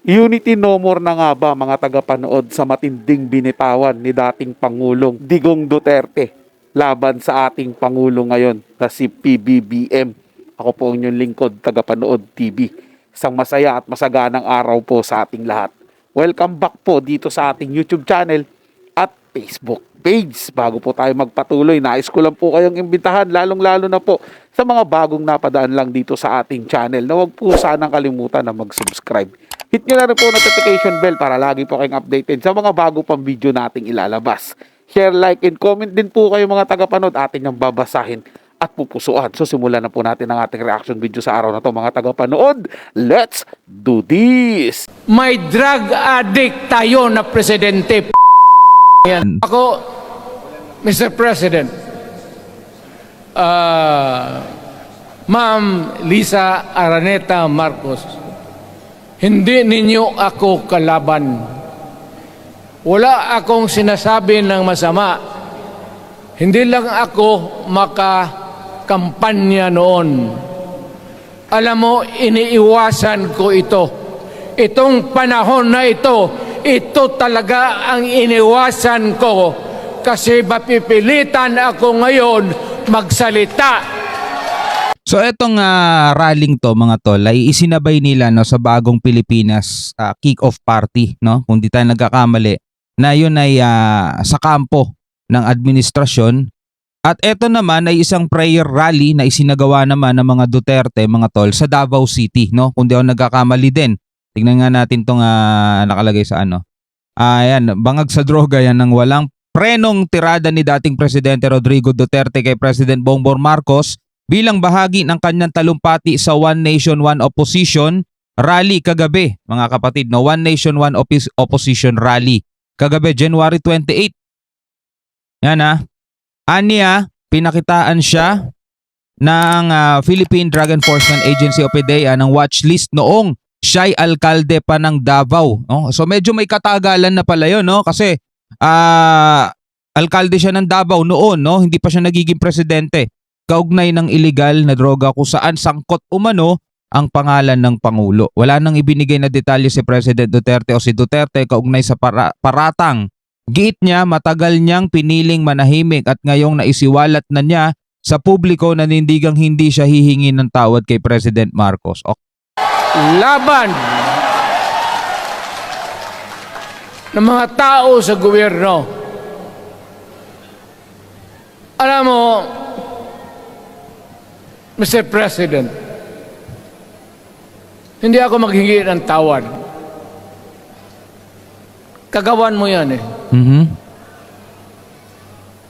Unity no more na nga ba mga tagapanood sa matinding binitawan ni dating Pangulong Digong Duterte laban sa ating Pangulo ngayon na si PBBM. Ako po ang inyong lingkod, tagapanood TV. Isang masaya at masaganang araw po sa ating lahat. Welcome back po dito sa ating YouTube channel at Facebook page. Bago po tayo magpatuloy, nais ko lang po kayong imbitahan, lalong-lalo na po sa mga bagong napadaan lang dito sa ating channel na huwag po sanang kalimutan na mag-subscribe. Hit nyo na rin po notification bell para lagi po kayong updated sa mga bago pang video nating ilalabas. Share, like, and comment din po kayo mga tagapanood, atin yung babasahin at pupusuan. So simulan na po natin ang ating reaction video sa araw na to mga tagapanood. Let's do this! May drug addict tayo na presidente. Yan. Ako, Mr. President, Ma'am Lisa Araneta Marcos, hindi ninyo ako kalaban. Wala akong sinasabi ng masama. Hindi lang ako makakampanya noon. Alam mo, iniiwasan ko ito. Itong panahon na ito talaga ang iniwasan ko kasi mapipilitan ako ngayon magsalita. So etong rallying to mga tol ay isinabay nila no sa Bagong Pilipinas kick-off party, no? Kung di tayo nagkakamali na yun ay sa kampo ng administrasyon. At eto naman ay isang prayer rally na isinagawa naman ng mga Duterte mga tol sa Davao City, no? Kung di ako nagkakamali din. Tingnan nga natin tong nakalagay sa ano. Ayan, bangag sa droga yan ng walang prenong tirada ni dating Presidente Rodrigo Duterte kay President Bongbong Marcos bilang bahagi ng kanyang talumpati sa One Nation, One Opposition rally kagabi, mga kapatid, no? One Nation, One Opposition rally kagabi, January 28. Yan Aniya, pinakitaan siya ng Philippine Drug Enforcement Agency o PDEA ng watchlist noong siya'y alkalde pa ng Davao. No? So medyo may katagalan na pala yun, no? Kasi alkalde siya ng Davao noon, no? Hindi pa siya nagiging presidente. Kaugnay ng illegal na droga kung saan sangkot umano ang pangalan ng Pangulo. Wala nang ibinigay na detalye si President Duterte o si Duterte kaugnay sa paratang. Giit niya matagal niyang piniling manahimik at ngayong naisiwalat na niya sa publiko na nindigang hindi siya hihingi ng tawad kay President Marcos. Okay. Laban ng mga tao sa gobyerno. Alam mo, Mr. President, hindi ako maghingi ng tawad. Kagawan mo yan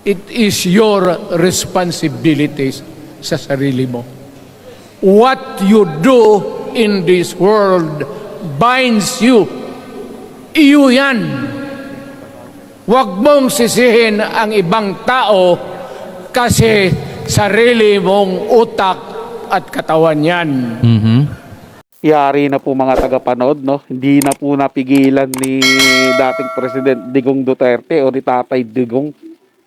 It is your responsibilities sa sarili mo. What you do in this world binds you. Iyo yan. Huwag mong sisihin ang ibang tao kasi sarili mong utak at katawan yan. Yari na po mga tagapanood, no? Hindi na po napigilan ni dating President Digong Duterte o ni Tatay Digong.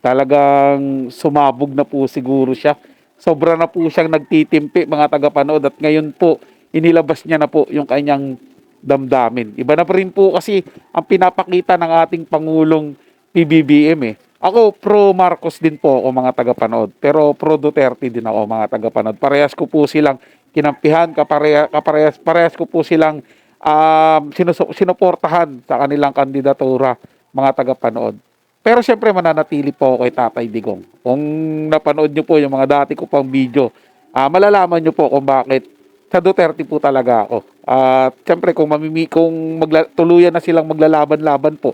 Talagang sumabog na po siguro siya. Sobra na po siyang nagtitimpi mga tagapanood at ngayon po inilabas niya na po yung kanyang damdamin. Iba na pa rin po kasi ang pinapakita ng ating Pangulong PBBM Ako pro Marcos din po ako mga tagapanood, pero pro Duterte din ako mga tagapanood. Parehas ko po silang kinampihan, parehas ko po silang sinuportahan sa kanilang kandidatura mga tagapanood. Pero syempre mananatili po ako kay Tatay Digong. Kung napanood nyo po yung mga dati ko pang video, malalaman nyo po kung bakit sa Duterte po talaga ako. At syempre kung tuluyan na silang maglalaban-laban po,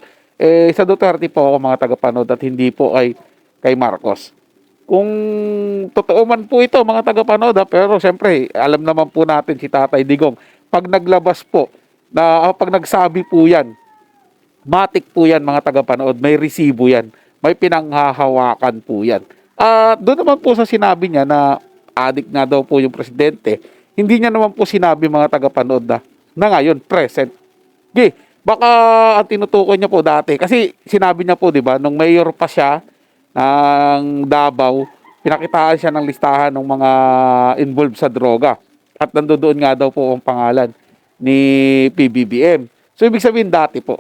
sa Duterte po ako mga tagapanood at hindi po ay kay Marcos. Kung totoo man po ito mga tagapanood, pero syempre alam naman po natin si Tatay Digong. Pag naglabas po, pag nagsabi po yan, matik po yan mga tagapanood, may resibo yan, may pinanghahawakan po yan. Doon naman po sa sinabi niya na adik nga daw po yung presidente, hindi niya naman po sinabi mga tagapanood na ngayon, present. Baka ang tinutukoy niya po dati, kasi sinabi niya po, di ba, nung mayor pa siya ng Davao, pinakitaan siya ng listahan ng mga involved sa droga. At nandoon nga daw po ang pangalan ni PBBM. So, ibig sabihin dati po.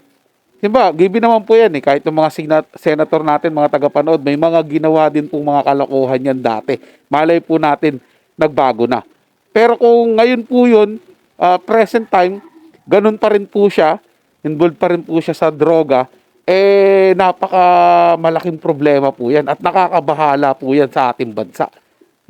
Diba, given naman po yan eh. Kahit yung mga senator natin, mga tagapanood, may mga ginawa din pong mga kalokohan yan dati. Malay po natin, nagbago na. Pero kung ngayon po yun, present time, ganun pa rin po siya, involved pa rin po siya sa droga, napaka malaking problema po yan at nakakabahala po yan sa ating bansa.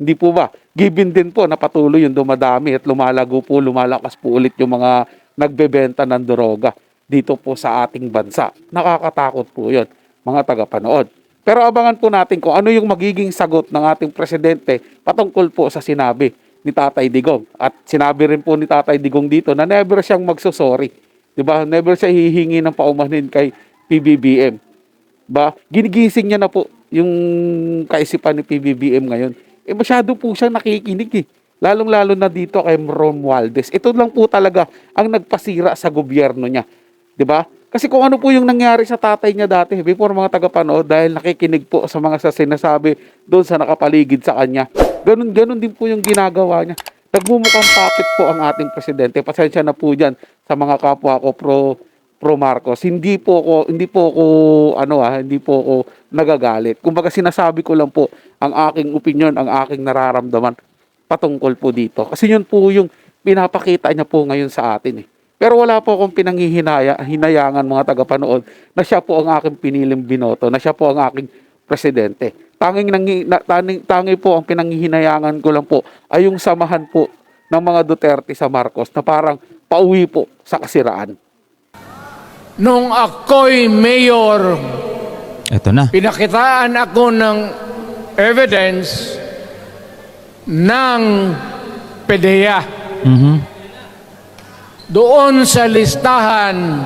Hindi po ba? Given din po na patuloy yung dumadami at lumalago po, lumalakas po ulit yung mga nagbebenta ng droga dito po sa ating bansa. Nakakatakot po yun, mga tagapanood. Pero abangan po natin kung ano yung magiging sagot ng ating presidente patungkol po sa sinabi ni Tatay Digong. At sinabi rin po ni Tatay Digong dito na never siyang magsusorry. Diba? Never siya hihingi ng paumanhin kay PBBM. Ba? Ginigising niya na po yung kaisipan ni PBBM ngayon. Masyado po siyang nakikinig eh. Lalong-lalo na dito kay Romualdez. Ito lang po talaga ang nagpasira sa gobyerno niya. 'Di ba? Kasi kung ano po yung nangyari sa tatay niya dati, before mga tagapanood, dahil nakikinig po sa mga sinasabi doon sa nakapaligid sa kanya, ganun din po yung ginagawa niya. Nagmumukhang puppet po ang ating presidente. Pasensya na po diyan sa mga kapwa ko pro Marcos. Hindi po ako nagagalit. Kumbaga sinasabi ko lang po ang aking opinion, ang aking nararamdaman patungkol po dito. Kasi yun po yung pinapakita niya po ngayon sa atin eh. Pero wala po akong hinayangan mga tagapanood na siya po ang aking piniling binoto, na siya po ang aking presidente. Tangi po ang pinanghihinayangan ko lang po ay yung samahan po ng mga Duterte sa Marcos na parang pauwi po sa kasiraan. Nung ako'y mayor, Ito na. pinakitaan ako ng evidence ng PDEA. Doon sa listahan,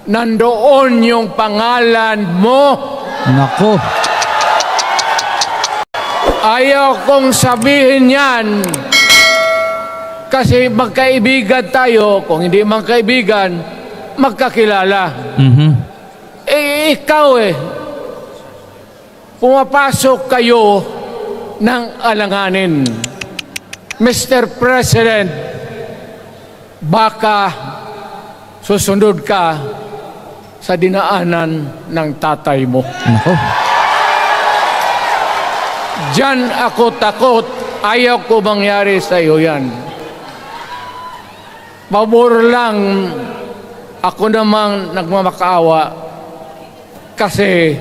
nandoon yung pangalan mo. Nako. Ayaw kong sabihin yan kasi magkaibigan tayo. Kung hindi magkaibigan, magkakilala. Ikaw pumapasok kayo ng alanganin. Mr. President, baka susunod ka sa dinaanan ng tatay mo. Nako. Diyan ako takot. Ayaw ko mangyari sa iyo yan. Pabor lang, ako namang nagmamakaawa kasi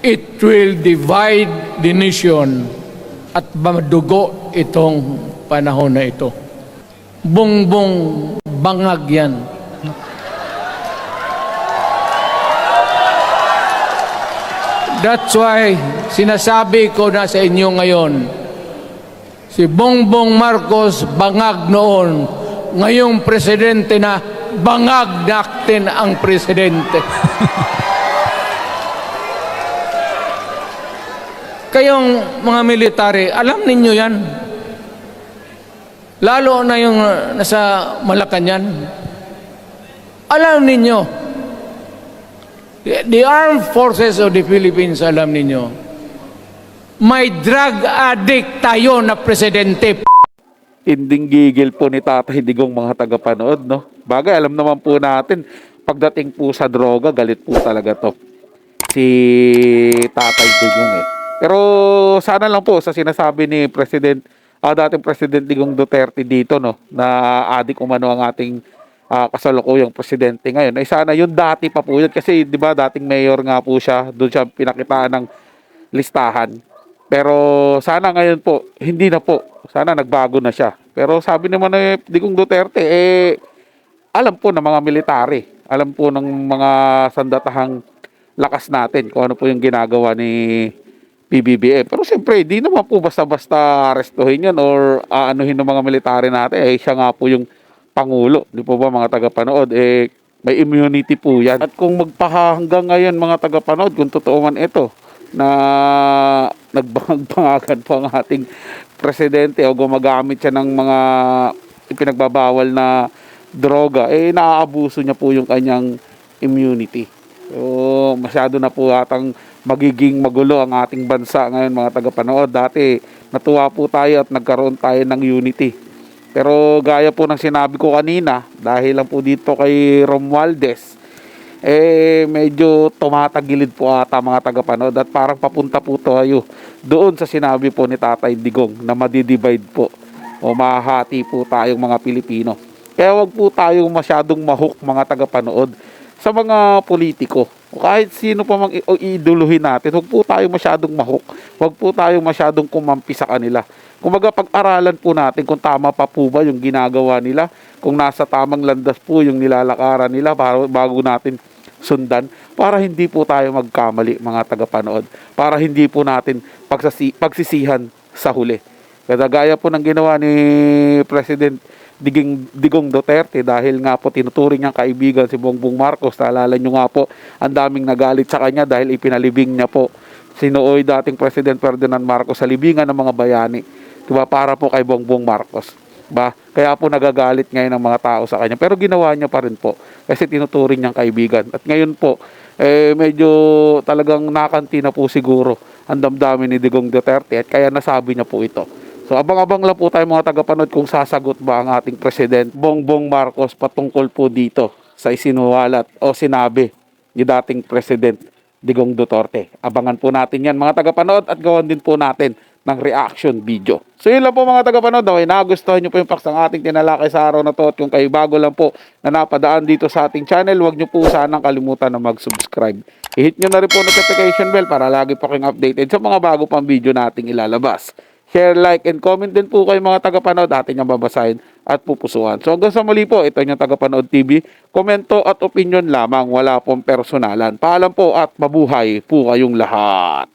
it will divide the nation at madugo itong panahon na ito. Bongbong bangag yan. That's why sinasabi ko na sa inyo ngayon, si Bongbong Marcos bangag noon, ngayong presidente na bangag natin ang presidente. Kayong mga military, alam ninyo yan. Lalo na yung nasa Malacanang. Alam ninyo, the armed forces of the Philippines, alam ninyo, may drug addict tayo na presidente. Inding gigil po ni Tatay Digong mga tagapanood, no? Bagay, alam naman po natin, pagdating po sa droga, galit po talaga to. Si Tatay Digong eh. Pero sana lang po sa sinasabi ni dating President Digong Duterte dito, no, na adik umano ang ating kasalukuyang presidente ngayon. Ay sana yun dati pa po yun kasi 'di ba dating mayor nga po siya, doon siya pinakitaan ng listahan. Pero sana ngayon po hindi na po. Sana nagbago na siya. Pero sabi naman ni Digong Duterte alam po ng mga military, alam po ng mga sandatahang lakas natin kung ano po yung ginagawa ni PBBM. Pero siyempre, di naman po basta-basta arestuhin yan or aanuhin ng mga military natin. Siya nga po yung Pangulo. Di po ba mga tagapanood? May immunity po yan. At kung magpahanggang ngayon mga tagapanood, kung totoo man ito, na nagbangag-bangagan po ang ating presidente o gumagamit siya ng mga ipinagbabawal na droga, naaabuso niya po yung kanyang immunity. So, masyado na po atang magiging magulo ang ating bansa ngayon mga tagapanood. Dati natuwa po tayo at nagkaroon tayo ng unity. Pero gaya po ng sinabi ko kanina, dahil lang po dito kay Romualdez, medyo tumatagilid po ata mga tagapanood at parang papunta po tayo doon sa sinabi po ni Tatay Digong na madidivide po o mahahati po tayong mga Pilipino. Kaya wag po tayong masyadong mahook mga tagapanood sa mga politiko. O kahit sino pa mang iiduluhin natin, wag po tayong masyadong mahook. Wag po tayong masyadong kumampi sa kanila. Kumaga pag-aralan po natin kung tama pa po ba yung ginagawa nila, kung nasa tamang landas po yung nilalakaran nila bago natin sundan, para hindi po tayo magkamali mga tagapanood, para hindi po natin pagsisihan sa huli. Gaya po ng ginawa ni President Digong Duterte, dahil nga po tinuturing niyang kaibigan si Bongbong Marcos. Naalala nyo nga po, ang daming nagalit sa kanya dahil ipinalibing niya po sinuoy dating President Ferdinand Marcos sa libingan ng mga bayani, diba, para po kay Bongbong Marcos, ba? Kaya po nagagalit ngayon ang mga tao sa kanya, pero ginawa niya pa rin po kasi tinuturing niyang kaibigan. At ngayon po medyo talagang nakanti na po siguro ang damdamin ni Digong Duterte at kaya nasabi niya po ito. So abang-abang lang po tayo mga tagapanood kung sasagot ba ang ating President Bongbong Marcos patungkol po dito sa isinuwalat o sinabi ni dating President Digong Duterte. Abangan po natin yan mga tagapanood at gawan din po natin ng reaction video. So yun lang po mga tagapanood. Okay, nagustuhan nyo po yung facts ng ating tinalakay sa araw na to. At kung kayo bago lang po na napadaan dito sa ating channel, huwag nyo po sanang kalimutan na mag-subscribe. I-hit nyo na rin po notification bell para lagi po kayong updated sa mga bago pang video nating ilalabas. Share, like, and comment din po kayo mga tagapanood. Atin yung babasahin at pupusuan. So hanggang sa muli po, ito yung Tagapanood TV. Komento at opinion lamang, wala pong personalan. Paalam po at mabuhay po kayong lahat.